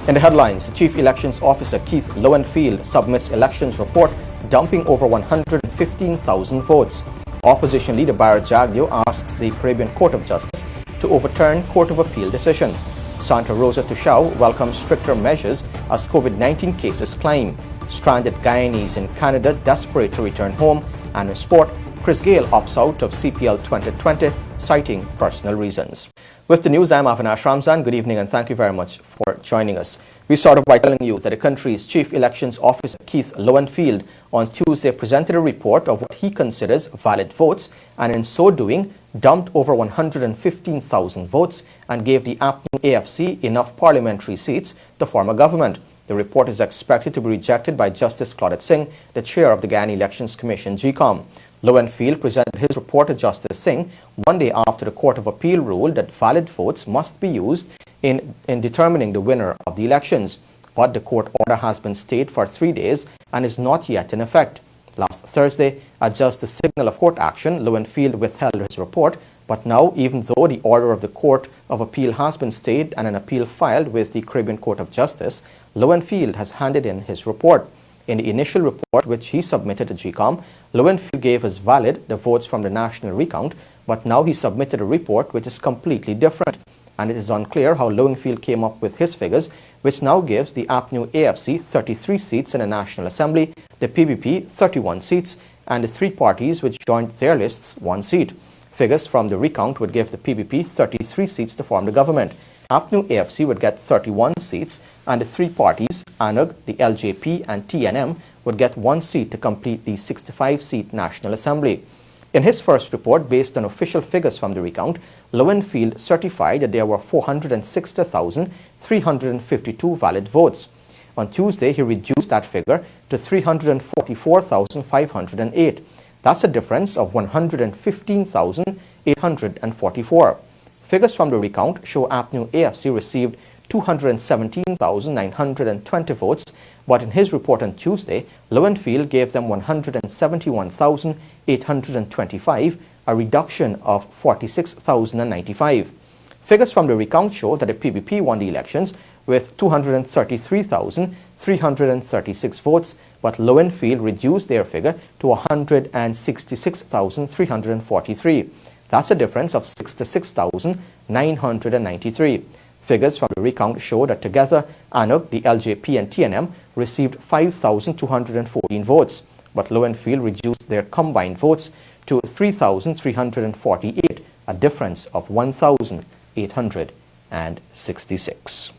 In the headlines, the Chief Elections Officer Keith Lowenfield submits elections report dumping over 115,000 votes. Opposition leader Barra Jagdeo asks the Caribbean Court of Justice to overturn Court of Appeal decision. Santa Rosa Tushao welcomes stricter measures as COVID-19 cases climb. Stranded Guyanese in Canada desperate to return home. And in sport, Chris Gayle opts out of CPL 2020, citing personal reasons. With the news, I'm Avinash Ramzan. Good evening and thank you very much for joining us. We start off by telling you that the country's Chief Elections Officer Keith Lowenfield on Tuesday presented a report of what he considers valid votes and in so doing dumped over 115,000 votes and gave the APNU AFC enough parliamentary seats to form a government. The report is expected to be rejected by Justice Claudette Singh, the chair of the Guyana Elections Commission, GECOM. Lowenfield presented his report to Justice Singh one day after the Court of Appeal ruled that valid votes must be used in determining the winner of the elections. But the court order has been stayed for 3 days and is not yet in effect. Last Thursday, at just the signal of court action, Lowenfield withheld his report, but now, even though the order of the Court of Appeal has been stayed and an appeal filed with the Caribbean Court of Justice, Lowenfield has handed in his report. In the initial report, which he submitted to GECOM, Lowenfield gave as valid the votes from the national recount, but now he submitted a report which is completely different. And it is unclear how Lowenfield came up with his figures, which now gives the APNU AFC 33 seats in the National Assembly, the PBP 31 seats, and the three parties which joined their lists 1 seat. Figures from the recount would give the PBP 33 seats to form the government. APNU AFC would get 31 seats, and the three parties, ANUG, the LJP, and TNM, would get 1 seat to complete the 65-seat National Assembly. In his first report, based on official figures from the recount, Lowenfield certified that there were 460,352 valid votes. On Tuesday, he reduced that figure to 344,508. That's a difference of 115,844. Figures from the recount show APNU AFC received 217,920 votes, but in his report on Tuesday, Lowenfield gave them 171,825, a reduction of 46,095. Figures from the recount show that the PBP won the elections with 233,336 votes, but Lowenfield reduced their figure to 166,343. That's a difference of 66,993. Figures from the recount show that together, ANUG, the LJP, and TNM received 5,214 votes, but Lowenfield reduced their combined votes to 3,348, a difference of 1,866.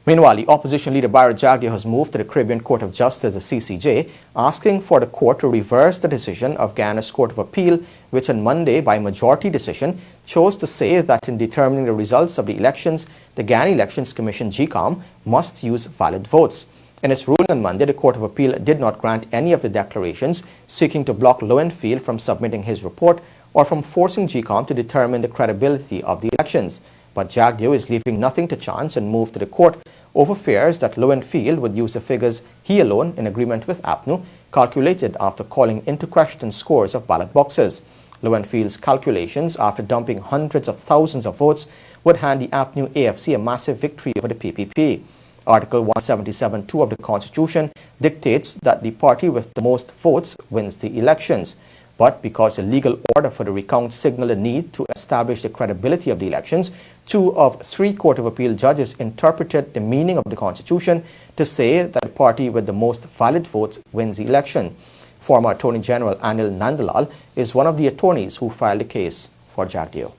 Meanwhile, the opposition leader Barra Jagdeo has moved to the Caribbean Court of Justice, the CCJ, asking for the court to reverse the decision of Guyana's Court of Appeal, which on Monday, by majority decision, chose to say that in determining the results of the elections, the Guyana Elections Commission, GECOM, must use valid votes. In its ruling on Monday, the Court of Appeal did not grant any of the declarations seeking to block Lowenfield from submitting his report or from forcing GECOM to determine the credibility of the elections. But Jagdeo is leaving nothing to chance and moved to the court over fears that Lowenfield would use the figures he alone, in agreement with APNU, calculated after calling into question scores of ballot boxes. Lowenfield's calculations, after dumping hundreds of thousands of votes, would hand the APNU AFC a massive victory over the PPP. Article 177(2) of the Constitution dictates that the party with the most votes wins the elections. But because the legal order for the recount signaled a need to establish the credibility of the elections, 2 of 3 Court of Appeal judges interpreted the meaning of the Constitution to say that the party with the most valid votes wins the election. Former Attorney General Anil Nandalal is one of the attorneys who filed the case for Jagdeo.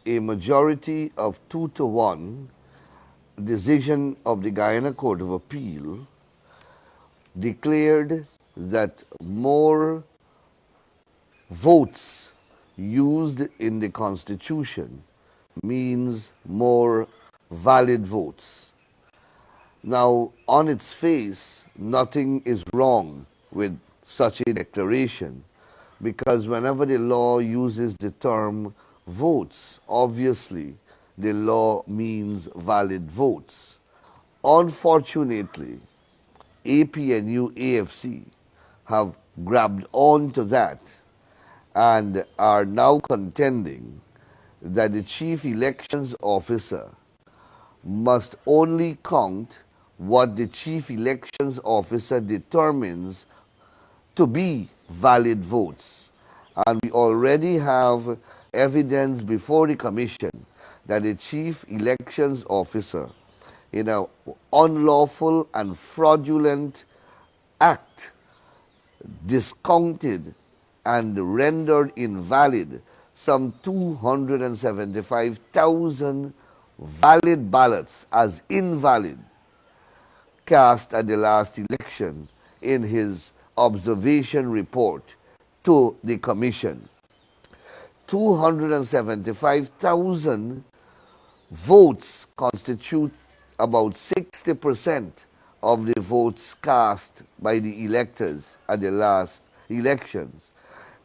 A majority of 2-1 decision of the Guyana Court of Appeal declared that more votes used in the Constitution means more valid votes. Now, on its face, nothing is wrong with such a declaration, because whenever the law uses the term votes, obviously the law means valid votes. Unfortunately, APNU AFC have grabbed on to that and are now contending that the Chief Elections Officer must only count what the Chief Elections Officer determines to be valid votes. And we already have evidence before the Commission that the Chief Elections Officer, in an unlawful and fraudulent act, discounted and rendered invalid some 275,000 valid ballots as invalid cast at the last election in his observation report to the Commission. 275,000 votes constitute about 60% of the votes cast by the electors at the last elections.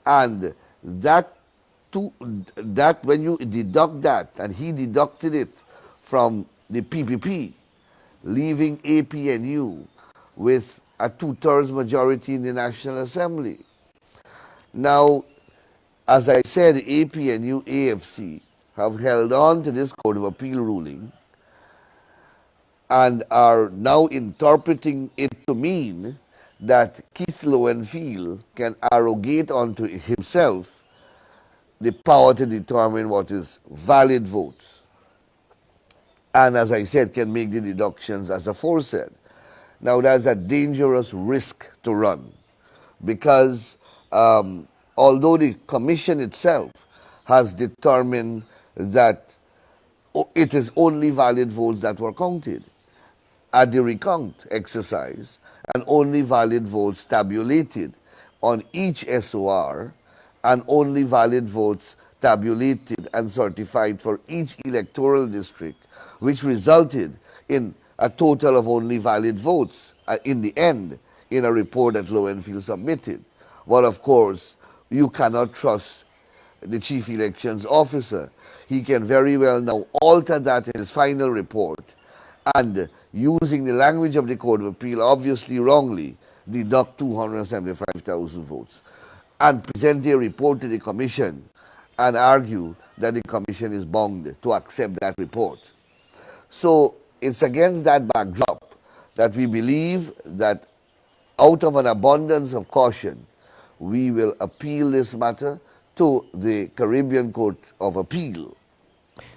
And that when you deduct that, and he deducted it from the PPP, leaving APNU with a 2/3 majority in the National Assembly. Now, as I said, APNU, AFC have held on to this Court of Appeal ruling and are now interpreting it to mean that Keith Lowenfield can arrogate unto himself the power to determine what is valid votes. And as I said, can make the deductions as aforesaid. Now, that's a dangerous risk to run because although the Commission itself has determined that it is only valid votes that were counted at the recount exercise and only valid votes tabulated on each SOR and only valid votes tabulated and certified for each electoral district, which resulted in a total of only valid votes in the end in a report that Lowenfield submitted. Well, of course, you cannot trust the Chief Elections Officer. He can very well now alter that in his final report and, using the language of the Court of Appeal, obviously wrongly, deduct 275,000 votes and present a report to the Commission and argue that the Commission is bound to accept that report. So it's against that backdrop that we believe that out of an abundance of caution, we will appeal this matter to the Caribbean Court of Appeal.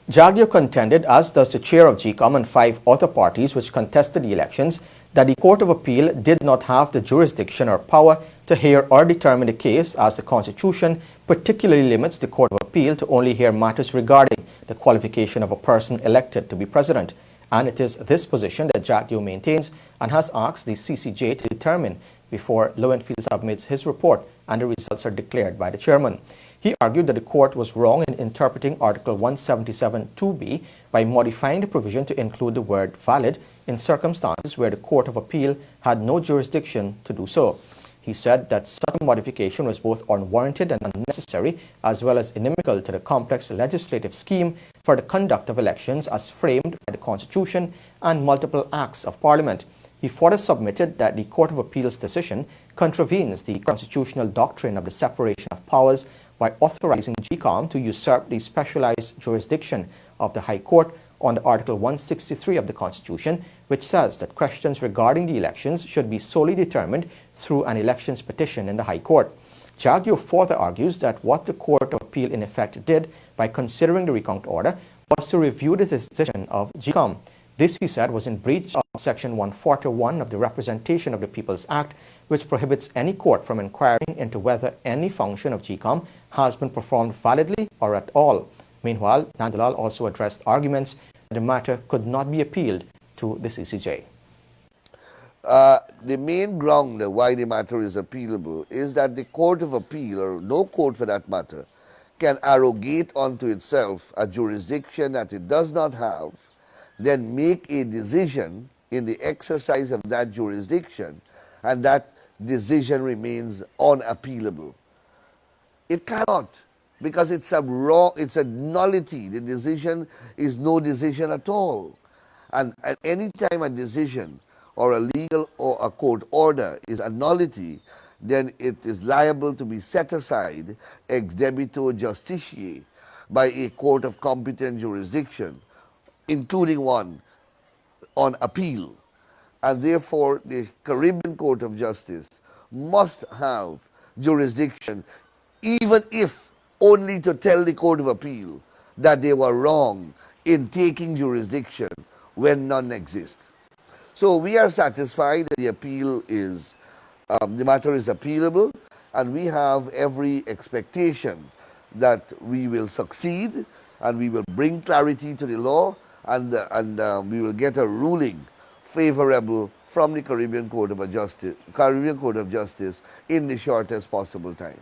Jagdeo contended, as does the chair of GECOM and 5 other parties which contested the elections, that the Court of Appeal did not have the jurisdiction or power to hear or determine the case, as the Constitution particularly limits the Court of Appeal to only hear matters regarding the qualification of a person elected to be president. And it is this position that Jagdeo maintains and has asked the CCJ to determine before Lowenfield submits his report and the results are declared by the chairman. He argued that the court was wrong in interpreting Article 177(2)(b) by modifying the provision to include the word valid in circumstances where the Court of Appeal had no jurisdiction to do so. He said that such a modification was both unwarranted and unnecessary, as well as inimical to the complex legislative scheme for the conduct of elections as framed by the Constitution and multiple acts of Parliament. He further submitted that the Court of Appeal's decision contravenes the constitutional doctrine of the separation of powers by authorizing GECOM to usurp the specialized jurisdiction of the High Court under Article 163 of the Constitution, which says that questions regarding the elections should be solely determined through an elections petition in the High Court. Jagdeo further argues that what the Court of Appeal in effect did by considering the recount order was to review the decision of GECOM. This, he said, was in breach of Section 141 of the Representation of the People's Act, which prohibits any court from inquiring into whether any function of GECOM has been performed validly or at all. Meanwhile, Nandalal also addressed arguments that the matter could not be appealed to the CCJ. The main ground why the matter is appealable is that the Court of Appeal, or no court for that matter, can arrogate unto itself a jurisdiction that it does not have, then make a decision in the exercise of that jurisdiction, and that decision remains unappealable. It cannot, because it's a nullity. The decision is no decision at all. And at any time a decision or a legal or a court order is a nullity, then it is liable to be set aside ex debito justitiae by a court of competent jurisdiction, including one on appeal. And therefore, the Caribbean Court of Justice must have jurisdiction, even if only to tell the Court of Appeal that they were wrong in taking jurisdiction when none exists. So we are satisfied that the appeal is, the matter is appealable, and we have every expectation that we will succeed and we will bring clarity to the law, and we will get a ruling favorable from the Caribbean Court of Justice in the shortest possible time.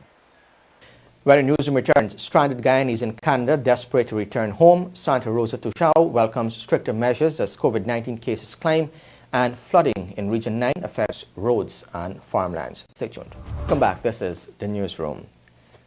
When the newsroom returns, stranded Guyanese in Canada desperate to return home. Santa Rosa Tushao welcomes stricter measures as COVID-19 cases climb, and flooding in Region 9 affects roads and farmlands. Stay tuned. Come back. This is the newsroom.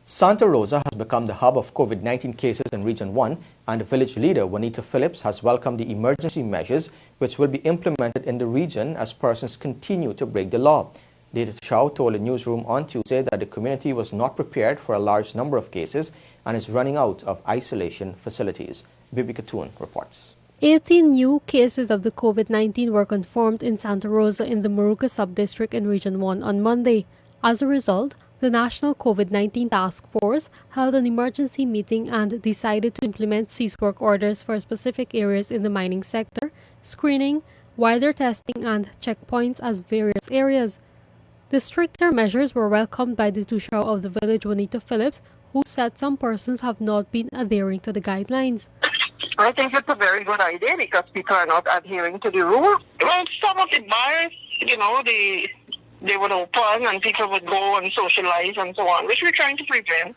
Santa Rosa has become the hub of COVID-19 cases in Region 1, and the village leader, Juanita Phillips, has welcomed the emergency measures which will be implemented in the region as persons continue to break the law. Data Shaw told the newsroom on Tuesday that the community was not prepared for a large number of cases and is running out of isolation facilities. Bibi Katoon reports. 18 new cases of the COVID-19 were confirmed in Santa Rosa in the Moruca Subdistrict in Region 1 on Monday. As a result, the National COVID-19 Task Force held an emergency meeting and decided to implement cease work orders for specific areas in the mining sector, screening, wider testing, and checkpoints as various areas. The stricter measures were welcomed by the Tushao of the village, Juanita Phillips, who said some persons have not been adhering to the guidelines. I think it's a very good idea because people are not adhering to the rules. Well, some of the bars, they would open and people would go and socialize and so on, which we're trying to prevent.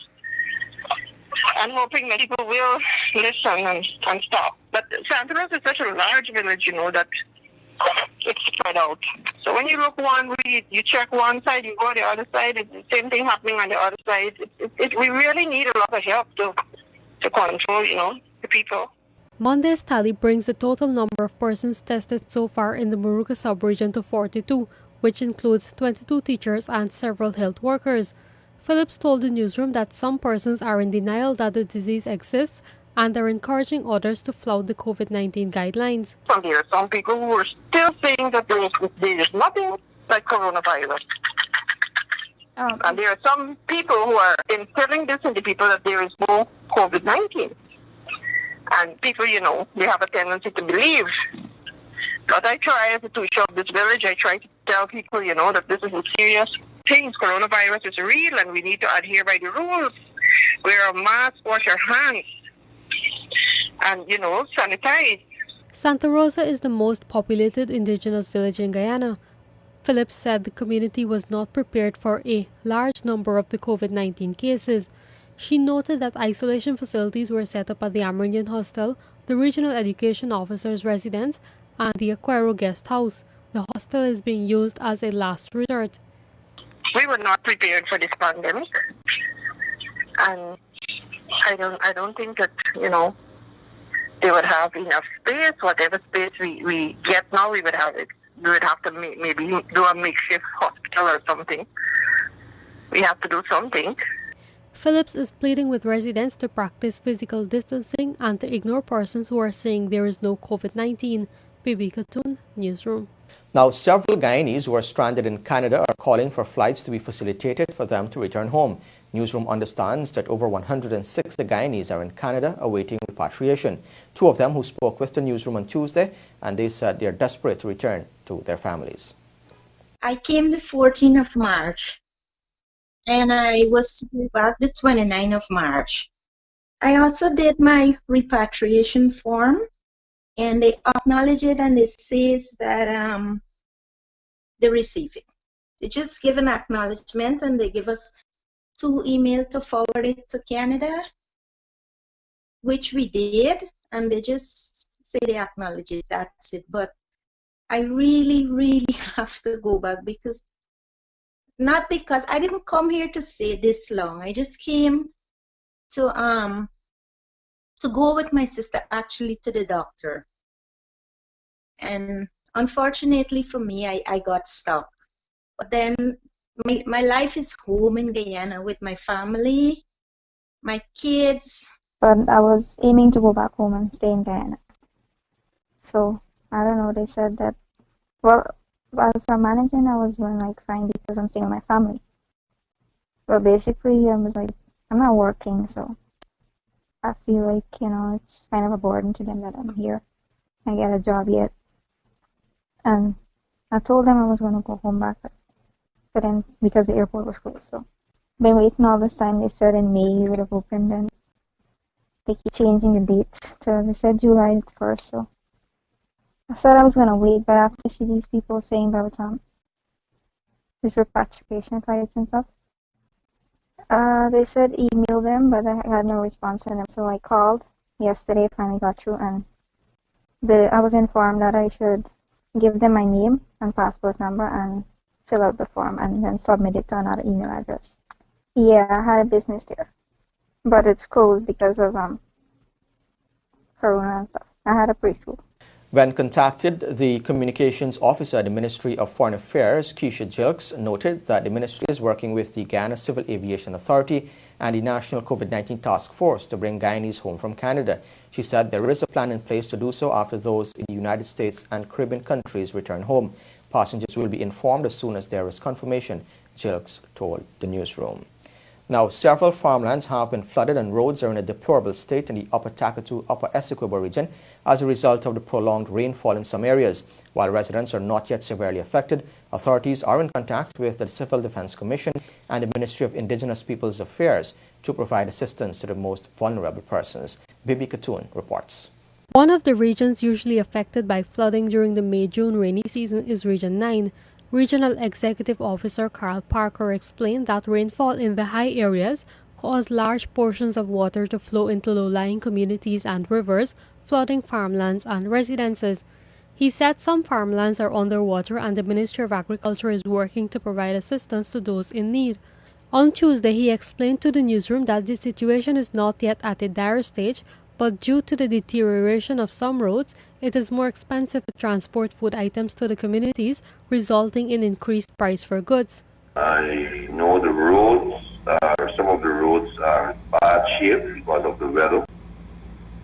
I'm hoping that people will listen and stop. But Santa Rosa is such a large village, that it's spread out. So when you look one way, you check one side, you go the other side, it's the same thing happening on the other side. We really need a lot of help to control, the people. Monday's tally brings the total number of persons tested so far in the Moruca sub-region to 42, which includes 22 teachers and several health workers. Phillips told the newsroom that some persons are in denial that the disease exists and are encouraging others to flout the COVID-19 guidelines. So there are some people who are still saying that there is nothing like coronavirus. And there are some people who are instilling this into people that there is no COVID-19. And people, they have a tendency to believe. But I try as a teacher of this village, I try to tell people, that this is a serious thing. Coronavirus is real and we need to adhere by the rules. Wear a mask, wash our hands, and, sanitize. Santa Rosa is the most populated indigenous village in Guyana. Phillips said the community was not prepared for a large number of the COVID-19 cases. She noted that isolation facilities were set up at the Amerindian Hostel, the Regional Education Officer's residence, and the Aquero Guest House. The hostel is being used as a last resort. We were not prepared for this pandemic, and I don't think that, they would have enough space. Whatever space we get now, we would have it. We would have to maybe do a makeshift hospital or something. We have to do something. Phillips is pleading with residents to practice physical distancing and to ignore persons who are saying there is no COVID-19. Bibi Katoon, Newsroom. Now, several Guyanese who are stranded in Canada are calling for flights to be facilitated for them to return home. Newsroom understands that over 106 Guyanese are in Canada awaiting repatriation. Two of them who spoke with the newsroom on Tuesday, and they said they are desperate to return to their families. I came the 14th of March, and I was to be back the 29th of March. I also did my repatriation form, and they acknowledge it, and it says that they receive it. They just give an acknowledgement, and they give us 2 emails to forward it to Canada, which we did, and they just say they acknowledge it, that's it. But I really have to go back because I didn't come here to stay this long. I just came to go with my sister actually to the doctor. And unfortunately for me, I got stuck. But then my life is home in Guyana with my family, my kids. But I was aiming to go back home and stay in Guyana. So I don't know, they said that, well, as for managing, I was doing like fine because I'm staying with my family. But basically, I was like, I'm not working, so I feel like, it's kind of a burden to them that I'm here. I get a job yet. And I told them I was going to go home back, but then because the airport was closed, so been waiting all this time. They said in May it would have opened, and they keep changing the dates. So they said July 1st, so I said I was going to wait, but after I see these people saying about this repatriation flights and stuff, they said email them, but I had no response from them. So I called yesterday, finally got through, and I was informed that I should give them my name and passport number and fill out the form and then submit it to another email address. Yeah, I had a business there, but it's closed because of Corona and stuff. I had a preschool. When contacted, the communications officer at the Ministry of Foreign Affairs, Keisha Jilks, noted that the ministry is working with the Guyana Civil Aviation Authority and the National COVID-19 Task Force to bring Guyanese home from Canada. She said there is a plan in place to do so after those in the United States and Caribbean countries return home. Passengers will be informed as soon as there is confirmation, Jilks told the newsroom. Now, several farmlands have been flooded and roads are in a deplorable state in the Upper Takatu, Upper Essequibo region as a result of the prolonged rainfall in some areas. While residents are not yet severely affected, authorities are in contact with the Civil Defense Commission and the Ministry of Indigenous Peoples Affairs to provide assistance to the most vulnerable persons. Bibi Katoon reports. One of the regions usually affected by flooding during the May-June rainy season is Region 9. Regional Executive Officer Carl Parker explained that rainfall in the high areas caused large portions of water to flow into low-lying communities and rivers, flooding farmlands and residences. He said some farmlands are underwater and the Ministry of Agriculture is working to provide assistance to those in need. On Tuesday, he explained to the newsroom that the situation is not yet at a dire stage, but due to the deterioration of some roads, it is more expensive to transport food items to the communities, resulting in increased price for goods. I know the roads, some of the roads are in bad shape because of the weather,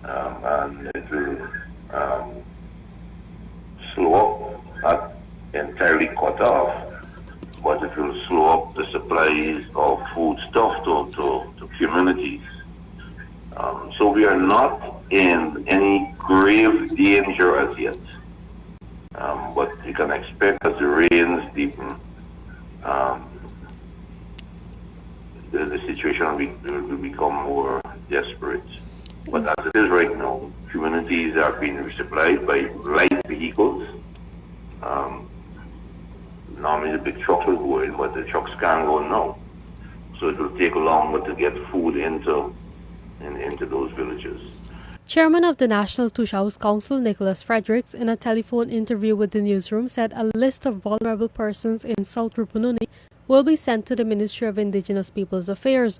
and it will slow up, not entirely cut off, but it will slow up the supplies of food stuff to communities. So we are not in any grave danger as yet, but you can expect as the rains deepen, the situation will become more desperate. But as it is right now, communities are being resupplied by light vehicles. Normally the big trucks will go in, but the trucks can't go now. So it will take longer to get food into those villages. Chairman of the National Tushaus Council, Nicholas Fredericks, in a telephone interview with the newsroom, said a list of vulnerable persons in South Rupununi will be sent to the Ministry of Indigenous Peoples Affairs.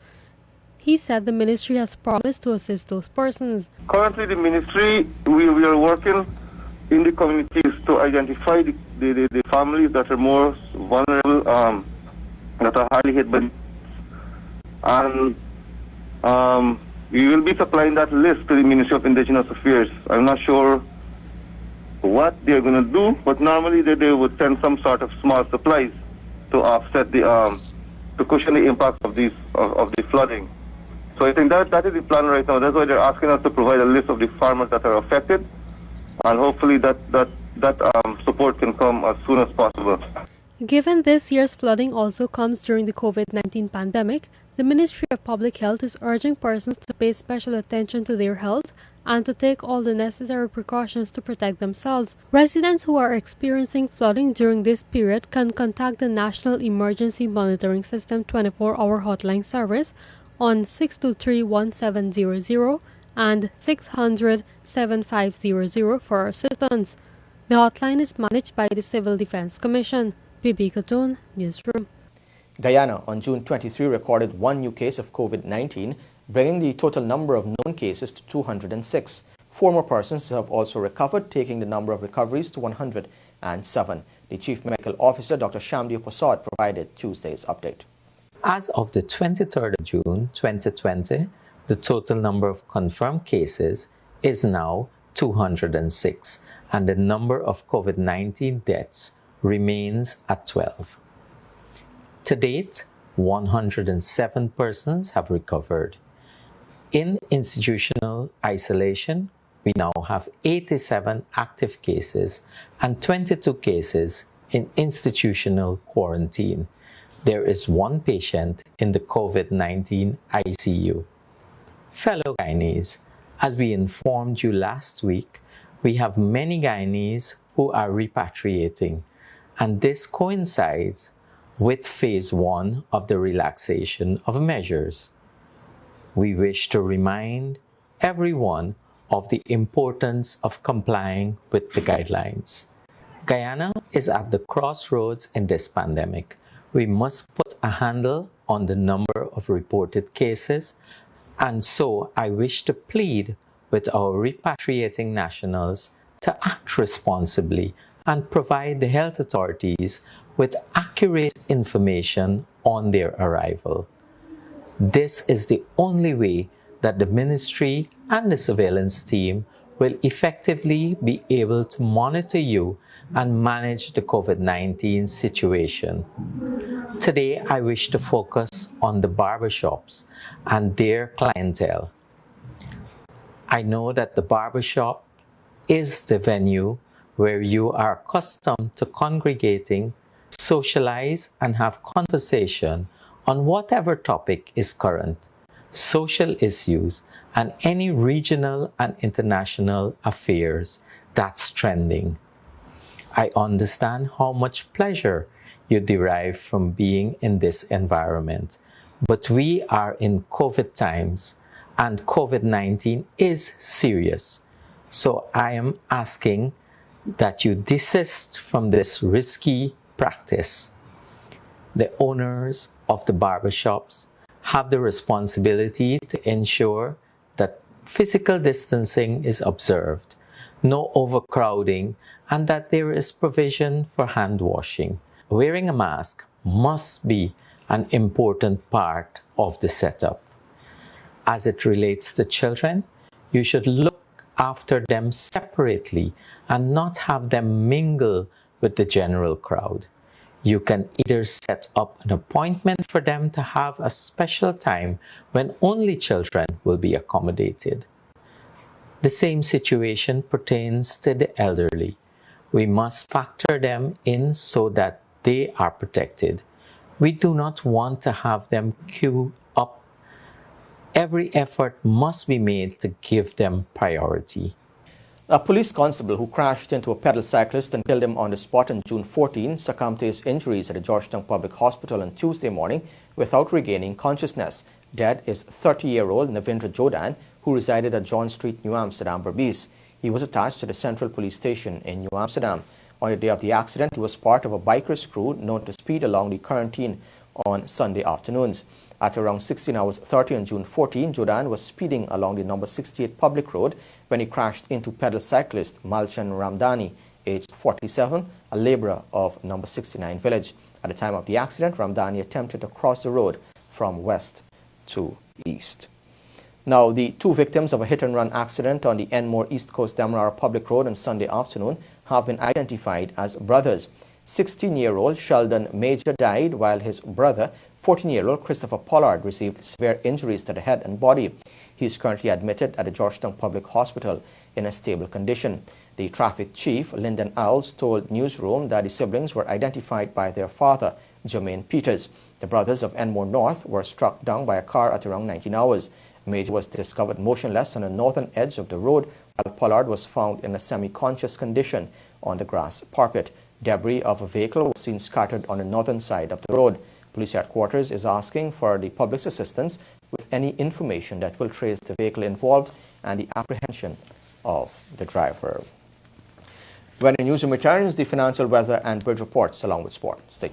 He said the ministry has promised to assist those persons. Currently, the ministry, we are working in the communities to identify the families that are more vulnerable, that are highly hit by, and we will be supplying that list to the Ministry of Indigenous Affairs. I'm not sure what they're going to do, but normally they would send some sort of small supplies to offset to cushion the impact of the flooding. So I think that is the plan right now. That's why they're asking us to provide a list of the farmers that are affected, and hopefully that support can come as soon as possible. Given this year's flooding also comes during the COVID-19 pandemic, the Ministry of Public Health is urging persons to pay special attention to their health and to take all the necessary precautions to protect themselves. Residents who are experiencing flooding during this period can contact the National Emergency Monitoring System 24-hour hotline service on 623-1700 and 600-7500 for assistance. The hotline is managed by the Civil Defense Commission. Bibi Katoon, Newsroom. Guyana on June 23 recorded one new case of COVID-19, bringing the total number of known cases to 206. 4 more persons have also recovered, taking the number of recoveries to 107. The Chief Medical Officer, Dr. Rishi Persaud, provided Tuesday's update. As of the 23rd of June 2020, the total number of confirmed cases is now 206, and the number of COVID-19 deaths remains at 12. To date, 107 persons have recovered. In institutional isolation, we now have 87 active cases and 22 cases in institutional quarantine. There is one patient in the COVID-19 ICU. Fellow Guyanese, as we informed you last week, we have many Guyanese who are repatriating, and this coincides with phase 1 of the relaxation of measures. We wish to remind everyone of the importance of complying with the guidelines. Guyana is at the crossroads in this pandemic. We must put a handle on the number of reported cases, and so I wish to plead with our repatriating nationals to act responsibly and provide the health authorities with accurate information on their arrival. This is the only way that the ministry and the surveillance team will effectively be able to monitor you and manage the COVID-19 situation. Today, I wish to focus on the barbershops and their clientele. I know that the barbershop is the venue where you are accustomed to congregating, socialize, and have conversation on whatever topic is current, social issues, and any regional and international affairs that's trending. I understand how much pleasure you derive from being in this environment, but we are in COVID times, and COVID-19 is serious. So I am asking that you desist from this risky practice. The owners of the barbershops have the responsibility to ensure that physical distancing is observed, no overcrowding, and that there is provision for hand washing. Wearing a mask must be an important part of the setup. As it relates to children, you should look after them separately and not have them mingle with the general crowd. You can either set up an appointment for them to have a special time when only children will be accommodated. The same situation pertains to the elderly. We must factor them in so that they are protected. We do not want to have them queue up. Every effort must be made to give them priority. A police constable who crashed into a pedal cyclist and killed him on the spot on June 14 succumbed to his injuries at the Georgetown Public Hospital on Tuesday morning without regaining consciousness. Dead is 30-year-old Navindra Jodan, who resided at John Street, New Amsterdam, Berbice. He was attached to the Central Police Station in New Amsterdam. On the day of the accident, he was part of a biker's crew known to speed along the quarantine on Sunday afternoons. At around 16 hours 30 on June 14, Jodan was speeding along the number 68 public road when he crashed into pedal cyclist Malchan Ramdani, aged 47, a laborer of number 69 village. At the time of the accident, Ramdani attempted to cross the road from west to east. Now, the two victims of a hit-and-run accident on the Enmore East Coast Demerara Public Road on Sunday afternoon have been identified as brothers. 16-year-old Sheldon Major died, while his brother, 14-year-old Christopher Pollard, received severe injuries to the head and body. He is currently admitted at the Georgetown Public Hospital in a stable condition. The traffic chief, Lyndon Owls, told Newsroom that the siblings were identified by their father, Jermaine Peters. The brothers of Enmore North were struck down by a car at around 19 hours. Major was discovered motionless on the northern edge of the road, while Pollard was found in a semi-conscious condition on the grass parapet. Debris of a vehicle was seen scattered on the northern side of the road. Police headquarters is asking for the public's assistance with any information that will trace the vehicle involved and the apprehension of the driver. When the newsroom returns, the financial, weather and bridge reports along with sport. Stay tuned.